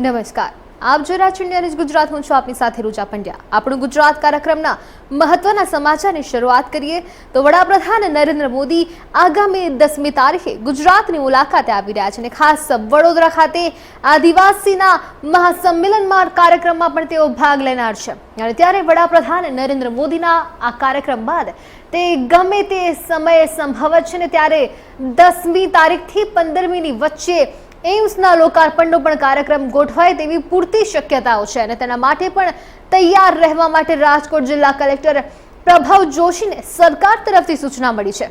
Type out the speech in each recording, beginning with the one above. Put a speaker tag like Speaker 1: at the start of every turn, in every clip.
Speaker 1: નમસ્કાર, આપ જોઈ રહ્યા છો ઇન્ડિયા ન્યૂઝ ગુજરાત. હું છું આપની સાથે રૂચા પંડ્યા. આપણું ગુજરાત કાર્યક્રમના મહત્વના સમાચારની શરૂઆત કરીએ તો વડાપ્રધાન નરેન્દ્ર મોદી આગામી 10મી તારીખે ગુજરાતની મુલાકાતે આવી રહ્યા છે અને ખાસ વડોદરા ખાતે આદિવાસીના મહાસંમેલનમાં કાર્યક્રમમાં પણ તેઓ ભાગ લેનાર છે. અને ત્યારે વડાપ્રધાન નરેન્દ્ર મોદીના આ કાર્યક્રમ બાદ તે ગમે તે સમયે સંભવ છે ને ત્યારે 10મી તારીખથી 15મીની વચ્ચે એમ્સના લોકાર્પણનો પણ કાર્યક્રમ ગોઠવાય તેવી પૂરતી શક્યતાઓ છે અને તેના માટે પણ તૈયાર રહેવા માટે રાજકોટ જિલ્લા કલેક્ટર પ્રભાવ જોશીને સરકાર તરફથી સૂચના મળી છે.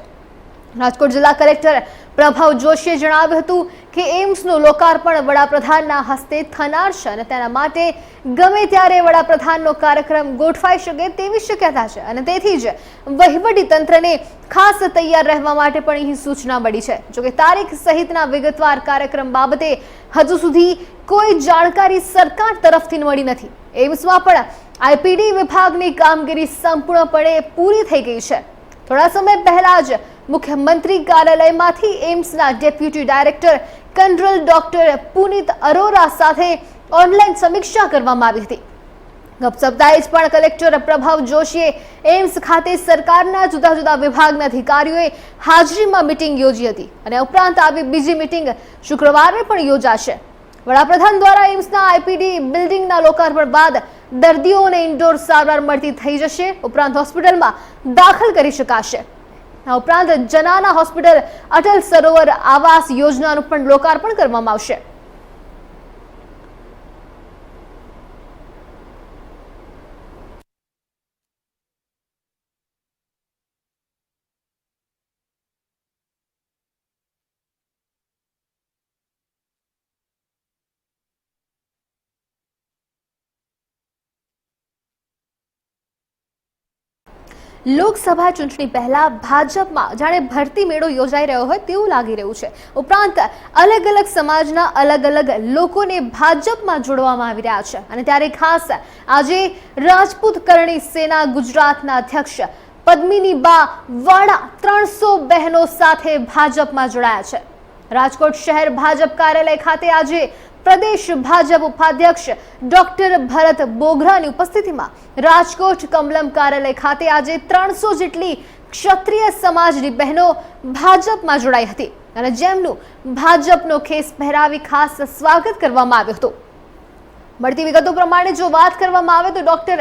Speaker 1: રાજકોટ જિલ્લા કલેક્ટર પ્રભાવ જોશીએ જણાવ્યું હતું કે એમ્સનું લોકાર્પણ વડાપ્રધાનના હસ્તે થનાર છે અને તેના માટે ગમે ત્યારે વડાપ્રધાનનો કાર્યક્રમ ગોઠવાઈ શકે તેવી શક્યતા છે અને તેથી જ વહીવટી તંત્રને ખાસ તૈયાર રહેવા માટે પણ અહીં સૂચના મળી છે. જોકે તારીખ સહિતના વિગતવાર કાર્યક્રમ બાબતે હજુ સુધી કોઈ જાણકારી સરકાર તરફથી મળી નથી. એમ્સમાં પણ આઈપીડી વિભાગની કામગીરી સંપૂર્ણપણે પૂરી થઈ ગઈ છે. થોડા સમય પહેલા જ મુખ્યમંત્રી કાર્યાલયમાંથી એમ્સના ડેપ્યુટી ડાયરેક્ટર કર્નલ ડોક્ટર પુનિત અરોરા સાથે ઓનલાઈન સમીક્ષા કરવામાં આવી હતી. ગત સપ્તાહે જ પણ કલેક્ટર પ્રભાવ જોશીએ એમ્સ ખાતે સરકારના જુદા જુદા વિભાગના અધિકારીઓએ હાજરીમાં મીટિંગ યોજી હતી અને ઉપરાંત આવી બીજી મીટિંગ શુક્રવારે પણ યોજાશે. વડાપ્રધાન દ્વારા એમ્સના આઈપીડી બિલ્ડિંગના લોકાર્પણ બાદ દર્દીઓને ઇન્ડોર સારવાર મળતી થઈ જશે. ઉપરાંત હોસ્પિટલમાં દાખલ કરી શકાશે. આ ઉપરાંત જનાના હોસ્પિટલ અટલ સરોવર આવાસ યોજનાનું પણ લોકાર્પણ કરવામાં આવશે. લોકસભા ચૂંટણી પહેલા ભાજપમાં જાણે ભરતી મેળો યોજાઈ રહ્યો હોય તેવું લાગી રહ્યું છે. ઉપરાંત અલગ અલગ સમાજના અલગ અલગ લોકોને ભાજપમાં જોડવામાં આવી રહ્યા છે અને ત્યારે ખાસ આજે રાજપૂત કરણી સેના ગુજરાતના અધ્યક્ષ પદ્મિનીબા વાળા 300 બહેનો સાથે ભાજપમાં જોડાયા છે. રાજકોટ શહેર ભાજપ કાર્યાલય ખાતે આજે પ્રદેશ ભાજપ ઉપાધ્યક્ષ ડોક્ટર ભરત બોગરાની ઉપસ્થિતિમાં રાજકોટ કમલમ કાર્યાલય ખાતે આજે 300 જેટલી ક્ષત્રિય સમાજની બહેનો ભાજપમાં જોડાઈ હતી અને જેમનું ભાજપનો ખેસ પહેરાવી ખાસ સ્વાગત કરવામાં આવ્યું હતું. મળતી વિગતો પ્રમાણે જો વાત કરવામાં આવે તો ડોક્ટર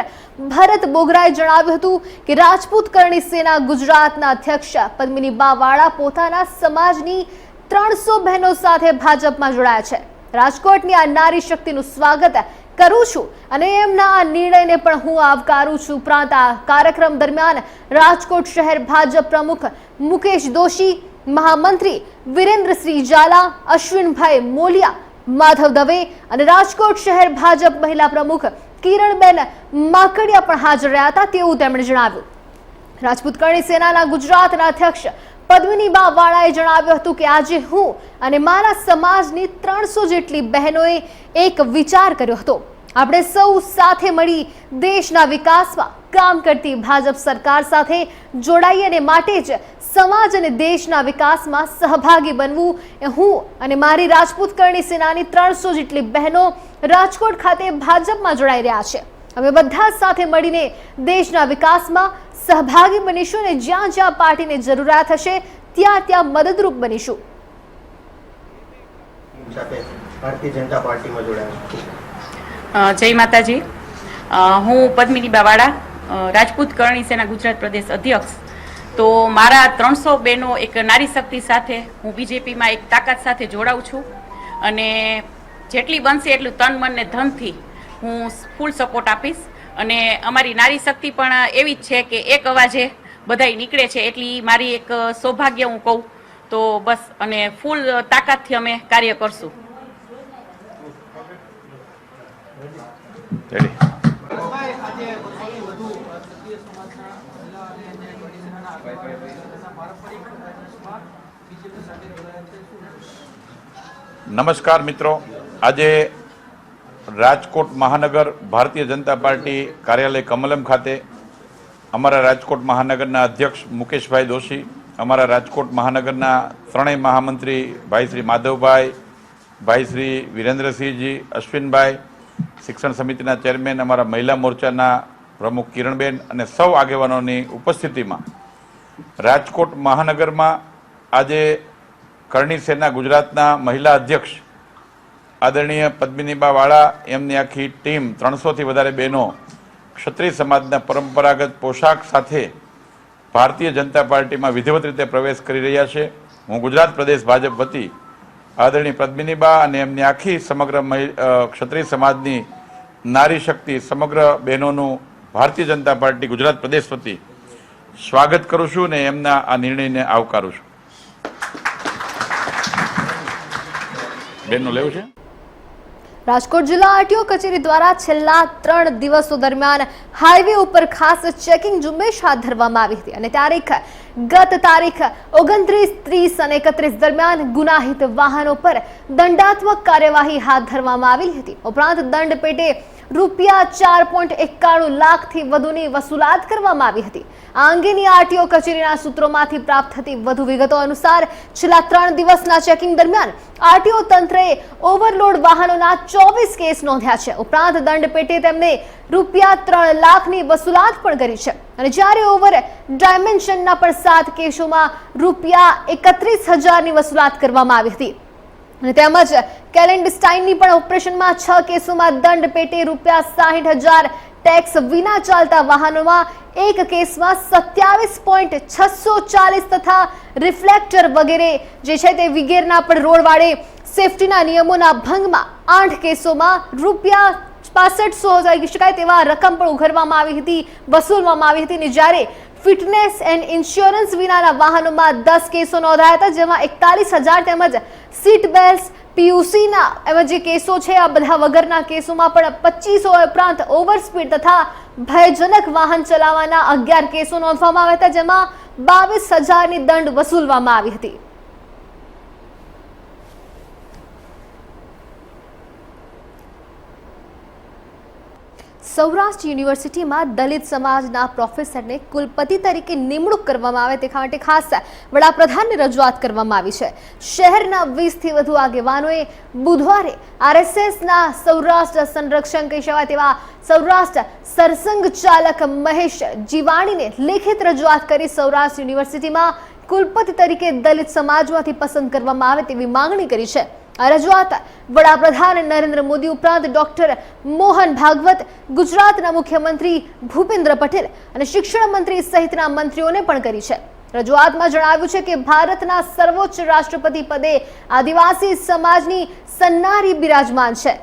Speaker 1: ભરત બોગરાએ જણાવ્યું હતું કે રાજપૂત કરણી સેના ગુજરાતના અધ્યક્ષ પદ્મિનીબા વાળા પોતાના સમાજની 300 બહેનો સાથે ભાજપમાં જોડાયા છે. રાજકોટની આ નારી શક્તિનું સ્વાગત કરું છું અને એમના આ નિર્ણયને પણ હું આવકારું છું. ઉપરાંત આ કાર્યક્રમ દરમિયાન રાજકોટ શહેર ભાજપ પ્રમુખ મુકેશ દોશી, મહામંત્રી વિરેન્દ્રસિંહ ઝાલા, અશ્વિનભાઈ મોલિયા, માધવ દવે અને રાજકોટ શહેર ભાજપ મહિલા પ્રમુખ કિરણબેન માકડિયા પણ હાજર રહ્યા હતા તેવું તેમણે જણાવ્યું. રાજપૂત કરણી સેનાના ગુજરાતના અધ્યક્ષ પદ્મિનીબા વાળાએ જણાવ્યું હતું કે આજે હું અને મારા સમાજની 300 જેટલી બહેનોએ એક વિચાર કર્યો હતો. આપણે સૌ સાથે મળી દેશના વિકાસમાં કામ કરતી ભાજપ સરકાર સાથે જોડાઈએ અને માટે જ સમાજ અને દેશના વિકાસમાં સહભાગી બનવું એ હું અને મારી રાજપૂત કરણી સેનાની 300 જેટલી બહેનો રાજકોટ ખાતે ભાજપમાં જોડાઈ રહ્યા છે. અમે બધા સાથે મળીને દેશના વિકાસમાં સહભાગી બનીશું અને જ્યાં જ્યાં પાર્ટીને જરૂરિયાત હશે ત્યાં ત્યાં મદદરૂપ બનીશું.
Speaker 2: ભારતીય જનતા પાર્ટીમાં જોડાયા.
Speaker 3: જય માતાજી. હું પદ્મિનીબા વાળા, રાજપૂત કરણી સેના ગુજરાત પ્રદેશ અધ્યક્ષ. તો મારા 300 બહેનો એક નારી શક્તિ સાથે હું બીજેપીમાં એક તાકાત સાથે જોડાઉં છું અને જેટલી બનશે એટલું તન મન ને ધનથી હું ફૂલ સપોર્ટ આપીશ. અને અમારી નારી શક્તિ પણ એવી જ છે કે એક અવાજે બધાય નીકળે છે એટલી મારી એક સૌભાગ્ય હું કહું તો બસ. અને ફૂલ તાકાતથી અમે કાર્ય કરશું.
Speaker 4: નમસ્કાર મિત્રો, આજે રાજકોટ મહાનગર ભારતીય જનતા પાર્ટી કાર્યાલય કમલમ ખાતે અમારા રાજકોટ મહાનગરના અધ્યક્ષ મુકેશભાઈ દોશી, અમારા રાજકોટ મહાનગરના ત્રણેય મહામંત્રી ભાઈ શ્રી માધવભાઈ, ભાઈ શ્રી વિરેન્દ્રસિંહજી, અશ્વિનભાઈ, શિક્ષણ સમિતિના ચેરમેન, અમારા મહિલા મોરચાના પ્રમુખ કિરણબેન અને સૌ આગેવાનોની ઉપસ્થિતિમાં રાજકોટ મહાનગરમાં આજે કરણી સેના ગુજરાતના મહિલા અધ્યક્ષ આદરણીય પદ્મિનીબા વાળા એમની આખી ટીમ 300થી વધારે બહેનો ક્ષત્રિય સમાજના પરંપરાગત પોશાક સાથે ભારતીય જનતા પાર્ટીમાં વિધિવત રીતે પ્રવેશ કરી રહ્યા છે. હું ગુજરાત પ્રદેશ ભાજપ વતી આદરણીય પદ્મિનીબા અને એમની આખી સમગ્ર ક્ષત્રિય સમાજની નારી શક્તિ સમગ્ર બહેનોનું ભારતીય જનતા પાર્ટી ગુજરાત પ્રદેશ વતી સ્વાગત કરું છું અને એમના આ નિર્ણયને આવકારું છું. બેનનું લેવું છે.
Speaker 1: રાજકોટ જિલ્લા આરટીઓ કચેરી દ્વારા છેલ્લા 3 દિવસો દરમિયાન હાઈવે ઉપર ખાસ ચેકિંગ ઝુંબેશ હાથ ધરવામાં આવી હતી અને ગત તારીખ 29, 30 અને 31 દરમિયાન ગુનાહિત વાહનો પર દંડાત્મક કાર્યવાહી હાથ ધરવામાં આવી હતી. ઉપરાંત દંડ પેટે ₹4.91 લાખથી વધુની વસૂલાત કરવામાં આવી હતી. આ અંગેની આરટીઓ કચેરીના સૂત્રોમાંથી પ્રાપ્ત થતી વધુ વિગતો અનુસાર છેલ્લા 3 દિવસના ચેકિંગ દરમિયાન આરટીઓ તંત્રએ ઓવરલોડ વાહનોના 24 કેસ નોંધ્યા છે. ઉપરાંત દંડ પેટે તેમને ₹3 લાખની વસૂલાત પણ કરી છે અને જ્યારે ઓવર ડાયમેન્શનના પણ 7 કેસોમાં ₹31,000ની વસૂલાત કરવામાં આવી હતી અને તેમજ કેલેન્ડસ્ટાઇનની પણ ઓપરેશનમાં 6 કેસોમાં દંડ પેટે ₹60,000, ટેક્સ વિના ચાલતા વાહનોમાં 1 કેસમાં 27.640 તથા રિફ્લેક્ટર વગેરે જે છે તે વિગેરના પણ રોડવાળે સેફટીના નિયમોના ભંગમાં 8 કેસોમાં ₹6500 કહી શકાય તેવા રકમ પણ ઉઘરવામાં આવી હતી, વસૂલવામાં આવી હતી અને જ્યારે ફિટનેસ એન્ડ ઇન્સ્યોરન્સ વિનાના વાહનોમાં 10 કેસો નોંધાયા હતા જેમાં 41,000 તેમજ સીટ બેલ્ટ પીયુસીના એમાં જે કેસો છે આ બધા વગરના કેસોમાં પણ 25 ઉપરાંત ઓવર સ્પીડ તથા ભયજનક વાહન ચલાવવાના 11 કેસો નોંધવામાં આવ્યા હતા જેમાં 22,000ની દંડ વસૂલવામાં આવી હતી. સૌરાષ્ટ્ર યુનિવર્સિટીમાં દલિત સમાજના પ્રોફેસરને કુલપતિ તરીકે નિમણૂક કરવામાં આવે તે માટે ખાસ વડાપ્રધાનને રજૂઆત કરવામાં આવી છે. શહેરના 20થી વધુ આગેવાનોએ બુધવારે આરએસએસના સૌરાષ્ટ્ર સંરક્ષણ કહી શકાય તેવા સૌરાષ્ટ્ર સરસંઘ ચાલક મહેશ જીવાણીને લેખિત રજૂઆત કરી સૌરાષ્ટ્ર યુનિવર્સિટીમાં કુલપતિ તરીકે દલિત સમાજમાંથી પસંદ કરવામાં આવે તેવી માંગણી કરી છે. આ રજૂઆત વડાપ્રધાન નરેન્દ્ર મોદી ઉપરાંત ડોક્ટર મોહન ભાગવત, ગુજરાતના મુખ્યમંત્રી ભૂપેન્દ્ર પટેલ અને શિક્ષણ મંત્રી સહિતના મંત્રીઓને પણ કરી છે. રજૂઆતમાં જણાવ્યું છે કે ભારતના સર્વોચ્ચ રાષ્ટ્રપતિ પદે આદિવાસી સમાજની સન્નારી બિરાજમાન છે.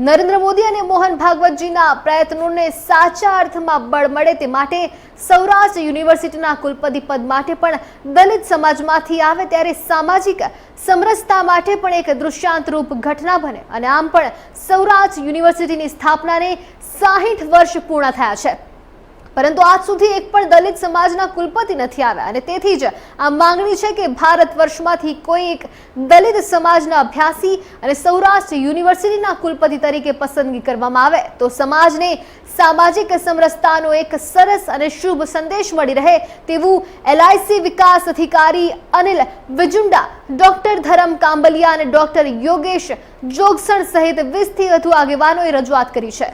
Speaker 1: નરેન્દ્ર મોદી અને મોહન ભાગવતજીના પ્રયત્નોને સાચા અર્થમાં બળ મળે તે માટે સૌરાષ્ટ્ર યુનિવર્સિટીના કુલપતિ પદ માટે પણ દલિત સમાજમાંથી આવે ત્યારે સામાજિક સમરસતા માટે પણ એક દૃષ્ટાંતરૂપ ઘટના બને અને આમ પણ સૌરાષ્ટ્ર યુનિવર્સિટીની સ્થાપનાને 60 વર્ષ પૂર્ણ થયા છે પરંતુ આજ સુધી એક પણ દલિત સમાજના કુલપતિ નથી આવ્યા અને તેથી જ આ માંગણી છે કે ભારત વર્ષમાંથી કોઈ એક દલિત સમાજના અભ્યાસી અને સૌરાષ્ટ્ર યુનિવર્સિટીના કુલપતિ તરીકે પસંદગી કરવામાં આવે તો સમાજને સામાજિક સમરસતાનો એક સરસ અને શુભ સંદેશ મળી રહે તેવું એલઆઈસી વિકાસ અધિકારી અનિલ વિજુંડા, ડોક્ટર ધરમ કાંબલિયા અને ડોક્ટર યોગેશ જોગસણ સહિત 20થી વધુ આગેવાનોએ રજૂઆત કરી છે.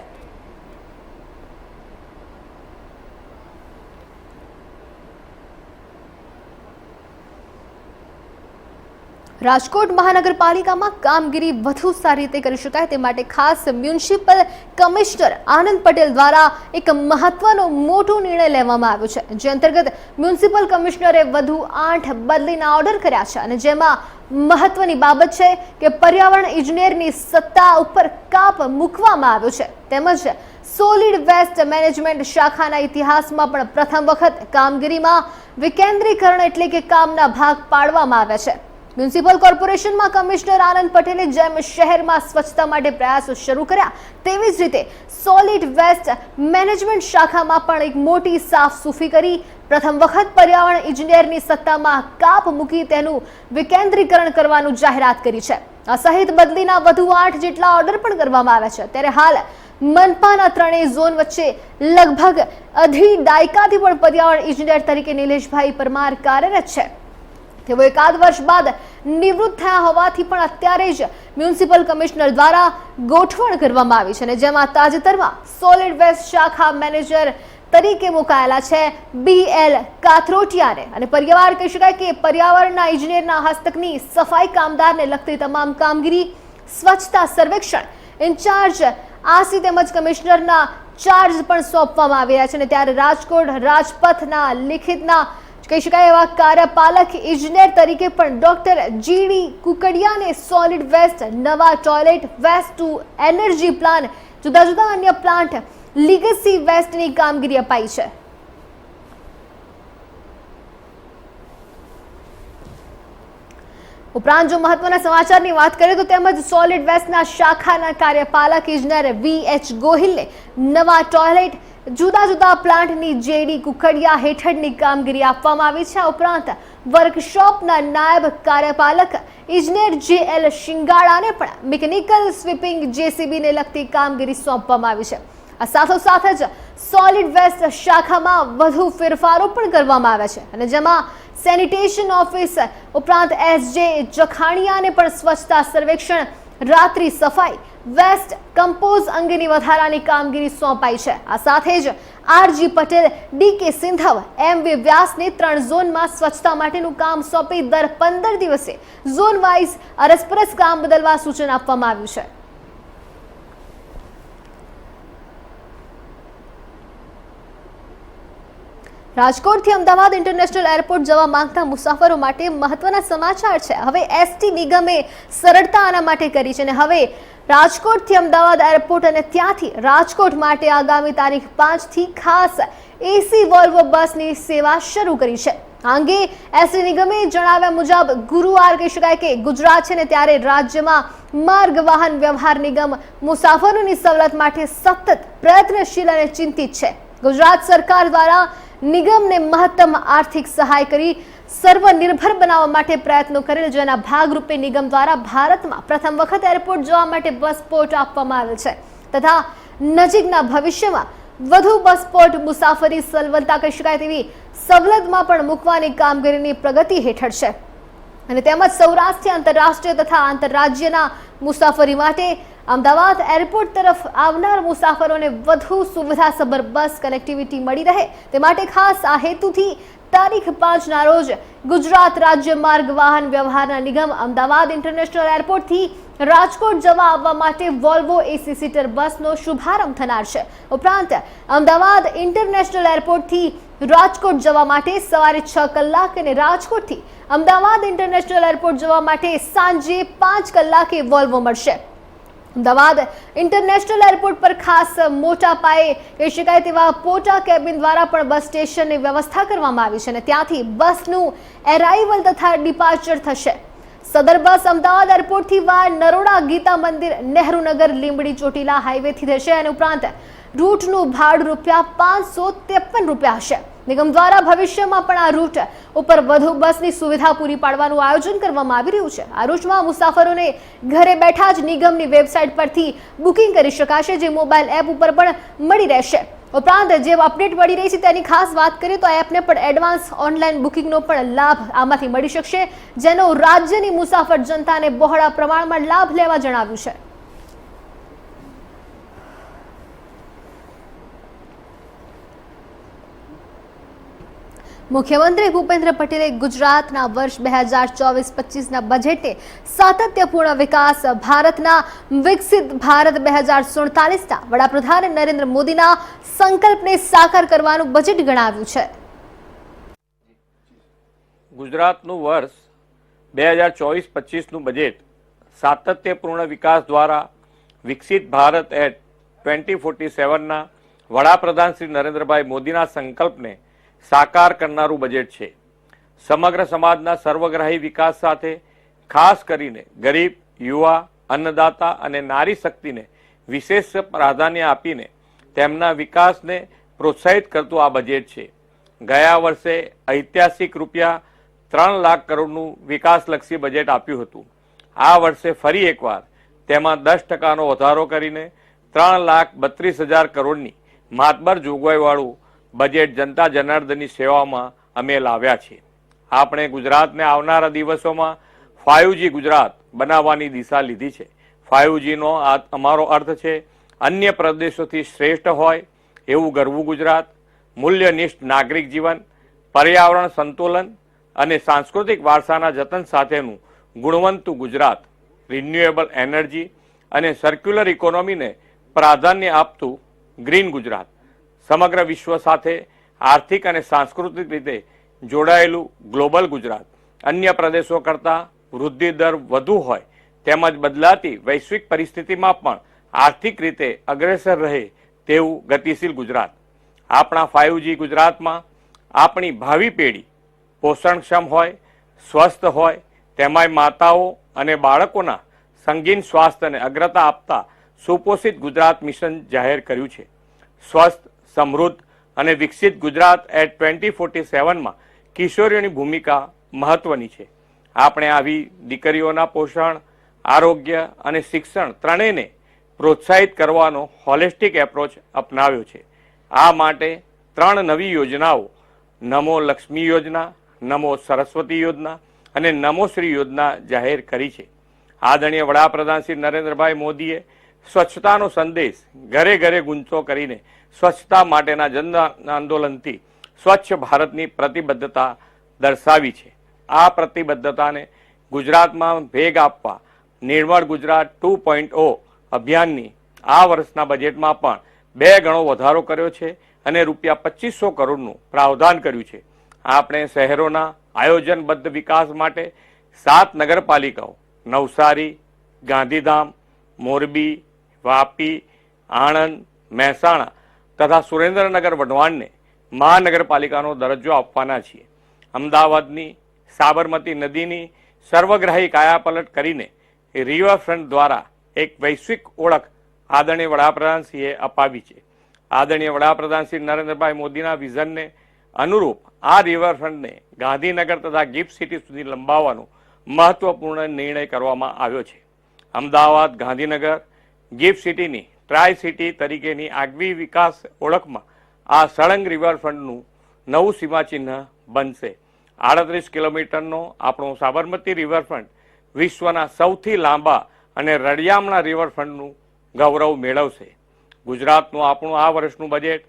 Speaker 1: રાજકોટ મહાનગરપાલિકામાં કામગીરી વધુ સારી રીતે કરી શકાય તે માટે ખાસ મ્યુનિસિપલ કમિશનર આનંદ પટેલ દ્વારા એક મહત્વનો મોટો નિર્ણય લેવામાં આવ્યો છે જે અંતર્ગત મ્યુનિસિપલ કમિશનરે વધુ 8 બદલીના ઓર્ડર કર્યા છે અને જેમાં મહત્વની બાબત છે કે પર્યાવરણ ઇજનેરની સત્તા ઉપર કાપ મૂકવામાં આવ્યો છે તેમજ સોલિડ વેસ્ટ મેનેજમેન્ટ શાખાના ઇતિહાસમાં પણ પ્રથમ વખત કામગીરીમાં વિકેન્દ્રીકરણ એટલે કે કામના ભાગ પાડવામાં આવ્યા છે. મ્યુનિસિપલ કોર્પોરેશનમાં કમિશનર આનંદ પટેલે જેમ શહેરમાં સ્વચ્છતા માટે પ્રયાસો શરૂ કર્યા તેવી જ રીતે સોલિડ વેસ્ટ મેનેજમેન્ટ શાખામાં પણ એક મોટી સાફસૂફી કરી પ્રથમ વખત પર્યાવરણ ઇજનેરની સત્તામાં કાપ મૂકી તેનું વિકેન્દ્રીકરણ કરવાનું જાહેરાત કરી છે. આ સહિત બદલીના વધુ 8 જેટલા ઓર્ડર પણ કરવામાં આવ્યા છે. ત્યારે હાલ મનપાના 3 ઝોન વચ્ચે લગભગ અઢી દાયકાથી પણ પર્યાવરણ ઇજનેર તરીકે નિલેશભાઈ પરમાર કાર્યરત છે. તેઓ એકાદ વર્ષ બાદ નિવૃત્ત થયા હોવાથી પણ અત્યારે જ મ્યુનિસિપલ કમિશનર દ્વારા ગોઠવણ કરવામાં આવી છે અને જેમાં તાજેતરમાં સોલિડ વેસ્ટ શાખા મેનેજર તરીકે મુકાયેલા છે BL કાથરોટિયાને અને પરિવાર કહી શકાય કે પર્યાવરણના ઇજનેરના હસ્તકની સફાઈ કામદારને લગતી તમામ કામગીરી સ્વચ્છતા સર્વેક્ષણ ઇન્ચાર્જ આસી તેમજ કમિશનરના ચાર્જ પણ સોંપવામાં આવ્યા છે અને ત્યારે રાજકોટ રાજપથના લિખિતના કહી શકાય એવા કાર્યપાલક ઇજનેર તરીકે પણ ડોક્ટર GD કુકડિયાને સોલિડ વેસ્ટ નવા toilet waste to energy plan જુદા જુદા અન્ય પ્લાન્ટ લીગસી વેસ્ટની કામગીરી અપાઈ છે ઉપરાંત જો મહત્વના સમાચારની વાત કરીએ તો તેમજ સોલિડ વેસ્ટના શાખાના કાર્યપાલક ઇજનેર VH ગોહિલને નવા ટોયલેટ જુદા જુદા પ્લાન્ટની JD કુકડિયા હેઠળની કામગીરી આપવામાં આવી છે. ઉપરાંત વર્કશોપના નાયબ કાર્યપાલક ઇજનેર JL શિંગાળાને પણ મિકેનિકલ સ્વીપિંગ JCB ને લગતી કામગીરી સોંપવામાં આવી છે. આ સાથોસાથ જ સોલિડ વેસ્ટ શાખામાં વધુ ફેરફારો પણ કરવામાં આવ્યા છે અને જેમાં સેનિટેશન ઓફિસ ઉપરાંત SJ જખાણિયાને પણ સ્વચ્છતા સર્વેક્ષણ રાત્રિ સફાઈ વેસ્ટ કમ્પોઝ અંગેની વધારાની કામગીરી સોંપાઈ છે. આ સાથે જ RG પટેલ DK સિંધવ MV વ્યાસને 3 ઝોનમાં સ્વચ્છતા માટેનું કામ સોંપી દર 15 દિવસે ઝોન વાઇઝ અરસપરસ કામ બદલવા સૂચન આપવામાં આવ્યું છે. રાજકોટથી અમદાવાદ ઇન્ટરનેશનલ એરપોર્ટ જવા માંગતા મુસાફરો માટે મહત્વના સમાચાર છે. હવે ST નિગમે સરળતા આના માટે કરી છે અને હવે રાજકોટથી અમદાવાદ એરપોર્ટ અને ત્યાંથી રાજકોટ માટે આગામી તારીખ 5 થી ખાસ AC વોલ્વો બસની સેવા શરૂ કરી છે. આ અંગે ST નિગમે જણાવ્યા મુજબ ગુરુવાર કહી શકાય કે ગુજરાત છે ને ત્યારે રાજ્યમાં માર્ગ વાહન વ્યવહાર નિગમ મુસાફરોની સવલત માટે સતત પ્રયત્નશીલ અને ચિંતિત છે. ગુજરાત સરકાર દ્વારા નિગમને મહત્તમ આર્થિક સહાય કરી સર્વનિર્ભર બનાવવા માટે પ્રયત્નો કરેલ જેના ભાગરૂપે નિગમ દ્વારા ભારતમાં પ્રથમ વખત એરપોર્ટ જવા માટે બસ પોર્ટ આપવામાં આવેલ છે તથા નજીકના ભવિષ્યમાં વધુ બસ પોર્ટ મુસાફરી સરળતા કહી શકાય તેવી સવલતમાં પણ મૂકવાની કામગીરીની પ્રગતિ હેઠળ છે અને તેમજ સૌરાષ્ટ્રથી આંતરરાષ્ટ્રીય તથા આંતરરાજ્યના મુસાફરી માટે અમદાવાદ એરપોર્ટ તરફ આવનાર મુસાફરોને વધુ સુવિધાસભર બસ કનેક્ટિવિટી મળી રહે તે માટે ખાસ આ હેતુથી તારીખ 5 ના રોજ ગુજરાત રાજ્ય માર્ગ વાહન વ્યવહારના નિગમ અમદાવાદ ઇન્ટરનેશનલ એરપોર્ટથી રાજકોટ જવા આવવા માટે વોલ્વો AC સીટર બસનો શુભારંભ થનાર છે. ઉપરાંત અમદાવાદ ઇન્ટરનેશનલ એરપોર્ટથી રાજકોટ જવા માટે સવારે 6 કલાક અને રાજકોટથી અમદાવાદ ઇન્ટરનેશનલ એરપોર્ટ જવા માટે સાંજે 5 કલાકે વોલ્વો મળશે. અમદાવાદ ઇન્ટરનેશનલ એરપોર્ટ પર ખાસ મોટા પાયે કહી શકાય તેવા પોટા કેબિન દ્વારા પણ બસ સ્ટેશનની વ્યવસ્થા કરવામાં આવી છે અને ત્યાંથી બસનું એરાઇવલ તથા ડિપાર્ચર થશે. સદર બસ અમદાવાદ એરપોર્ટથી વા નરોડા ગીતા મંદિર નહેરુનગર લીંબડી ચોટીલા હાઈવેથી થશે અને ઉપરાંત રૂટનું ભાડું ₹553 હશે. નિગમ દ્વારા ભવિષ્યમાં પણ આ રૂટ ઉપર વધુ બસની સુવિધા પૂરી પાડવાનું આયોજન કરવામાં આવી રહ્યું છે. આ રૂટમાં મુસાફરોને ઘરે બેઠા જ નિગમની વેબસાઇટ પરથી બુકિંગ કરી શકાશે જે મોબાઈલ એપ ઉપર પણ મળી રહેશે. ઉપરાંત જે અપડેટ મળી રહી છે તેની ખાસ વાત કરીએ તો એપને પણ એડવાન્સ ઓનલાઈન બુકિંગનો પણ લાભ આમાંથી મળી શકશે જેનો રાજ્યની મુસાફર જનતાને બહોળા પ્રમાણમાં લાભ લેવા જણાવ્યું છે. મુખ્યમંત્રી ભૂપેન્દ્ર પટેલે ગુજરાતના વર્ષ 2024-25ના બજેટે સાતત્યપૂર્ણ વિકાસ ભારતના વિકસિત ભારત 2047ના વડાપ્રધાન નરેન્દ્ર મોદીના સંકલ્પને સાકાર કરવાનું બજેટ ગણાવ્યું છે.
Speaker 5: ગુજરાતનું વર્ષ 2024-25નું બજેટ સાતત્યપૂર્ણ વિકાસ દ્વારા વિકસિત ભારત એટ 2047ના વડાપ્રધાન શ્રી નરેન્દ્રભાઈ મોદીના સંકલ્પને સાકાર કરનારું બજેટ છે. સમગ્ર સમાજના સર્વગ્રાહી વિકાસ સાથે ખાસ કરીને ગરીબ, યુવા, અન્નદાતા અને નારી શક્તિને વિશેષ પ્રાધાન્ય આપીને તેમના વિકાસને પ્રોત્સાહિત કરતું આ બજેટ છે. ગયા વર્ષે ઐતિહાસિક ₹3 લાખ કરોડનું વિકાસલક્ષી બજેટ આપ્યું હતું. આ વર્ષે ફરી એકવાર તેમાં 10%નો વધારો કરીને 3,32,000 કરોડની માતબર જોગવાઈવાળું બજેટ જનતા જનાર્દનની સેવામાં અમે લાવ્યા છે. આપણે ગુજરાતને આવનારા દિવસોમાં 5G ગુજરાત બનાવવાની દિશા લીધી છે. 5G નો અમારો અર્થ છે અન્ય પ્રદેશોથી શ્રેષ્ઠ હોય એવું ગરવું ગુજરાત, મૂલ્યનિષ્ઠ નાગરિક જીવન, પર્યાવરણ સંતુલન અને સાંસ્કૃતિક વારસાના જતન સાથેનું ગુણવંતું ગુજરાત, રિન્યુએબલ એનર્જી અને સર્ક્યુલર ઇકોનોમીને પ્રાધાન્ય આપતું ગ્રીન ગુજરાત, સમગ્ર વિશ્વ સાથે આર્થિક અને સાંસ્કૃતિક રીતે જોડાયેલું ગ્લોબલ ગુજરાત, અન્ય પ્રદેશો કરતાં વૃદ્ધિ દર વધુ હોય તેમજ બદલાતી વૈશ્વિક પરિસ્થિતિમાં પણ આર્થિક રીતે અગ્રેસર રહે તેવું ગતિશીલ ગુજરાત. આપણા 5G ગુજરાતમાં આપણી ભાવિ પેઢી પોષણક્ષમ હોય, સ્વસ્થ હોય, તેમાંય માતાઓ અને બાળકોના સંગીન સ્વાસ્થ્યને અગ્રતા આપતા સુપોષિત ગુજરાત મિશન જાહેર કર્યું છે. સ્વસ્થ, સમૃદ્ધ અને વિકસિત ગુજરાત એટ 2047માં કિશોરીઓની ભૂમિકા મહત્વની છે. આપણે આવી દીકરીઓના પોષણ, આરોગ્ય અને શિક્ષણ ત્રણેયને પ્રોત્સાહિત કરવાનો હોલિસ્ટિક એપ્રોચ અપનાવ્યો છે. આ માટે 3 નવી યોજનાઓ નમો લક્ષ્મી યોજના, નમો સરસ્વતી યોજના અને નમો શ્રી યોજના જાહેર કરી છે. આદરણીય વડાપ્રધાન શ્રી નરેન્દ્રભાઈ મોદીએ સ્વચ્છતાનો સંદેશ ઘરે ઘરે ગૂંચતો કરીને સ્વચ્છતા માટેના જન આંદોલનથી સ્વચ્છ ભારતની પ્રતિબદ્ધતા દર્શાવી છે. આ પ્રતિબદ્ધતાને ગુજરાતમાં વેગ આપવા નિર્મળ ગુજરાત 2.0 અભિયાનની આ વર્ષના બજેટમાં પણ 2 ગણો વધારો કર્યો છે અને ₹2500 કરોડનું પ્રાવધાન કર્યું છે. આપણે શહેરોના આયોજનબદ્ધ વિકાસ માટે 7 નગરપાલિકાઓ નવસારી, ગાંધીધામ, મોરબી, વાપી, આણંદ, મહેસાણા તથા સુરેન્દ્રનગર વઢવાણને મહાનગરપાલિકાનો દરજ્જો આપવાના છીએ. અમદાવાદની સાબરમતી નદીની સર્વગ્રાહી કાયાપલટ કરીને રિવરફ્રન્ટ દ્વારા એક વૈશ્વિક ઓળખ આદરણીય વડાપ્રધાનશ્રીએ અપાવી છે. આદરણીય વડાપ્રધાન શ્રી નરેન્દ્રભાઈ મોદીના વિઝનને અનુરૂપ આ રિવરફ્રન્ટને ગાંધીનગર તથા ગિફ્ટ સિટી સુધી લંબાવવાનો મહત્વપૂર્ણ નિર્ણય કરવામાં આવ્યો છે. અમદાવાદ, ગાંધીનગર, ગિફ્ટ સિટીની ટ્રાય સિટી તરીકેની આગવી વિકાસ ઓળખમાં આ સળંગ રિવરફ્રન્ટનું નવું સીમાચિહ્ન બનશે. 38 કિલોમીટરનો આપણો સાબરમતી રિવરફ્રન્ટ વિશ્વના સૌથી લાંબા અને રળિયામણા રિવરફ્રન્ટનું ગૌરવ મેળવશે. ગુજરાતનું આપણું આ વર્ષનું બજેટ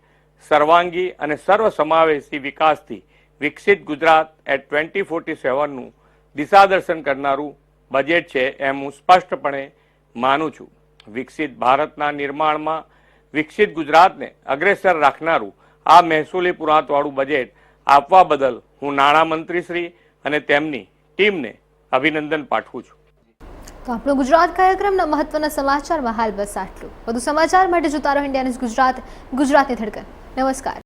Speaker 5: સર્વાંગી અને સર્વસમાવેશી વિકાસથી વિકસિત ગુજરાત એટ 2047નું દિશાદર્શન કરનારું બજેટ છે એમ હું સ્પષ્ટપણે માનું છું. વિકસિત ભારતના નિર્માણમાં વિકસિત ગુજરાતને અગ્રેસર રાખનારું આ મહેસૂલી પુરાંતવાળું બજેટ આપવા બદલ હું નાણામંત્રી શ્રી અને તેમની ટીમને અભિનંદન પાઠવું છું.
Speaker 1: તો આપણો ગુજરાત કાર્યક્રમના મહત્વના સમાચારમાં હાલ બસ આટલું. વધુ સમાચાર માટે જોતા રહો ઇન્ડિયા ન્યૂઝ ગુજરાત, ગુજરાતની ધડકન. નમસ્કાર.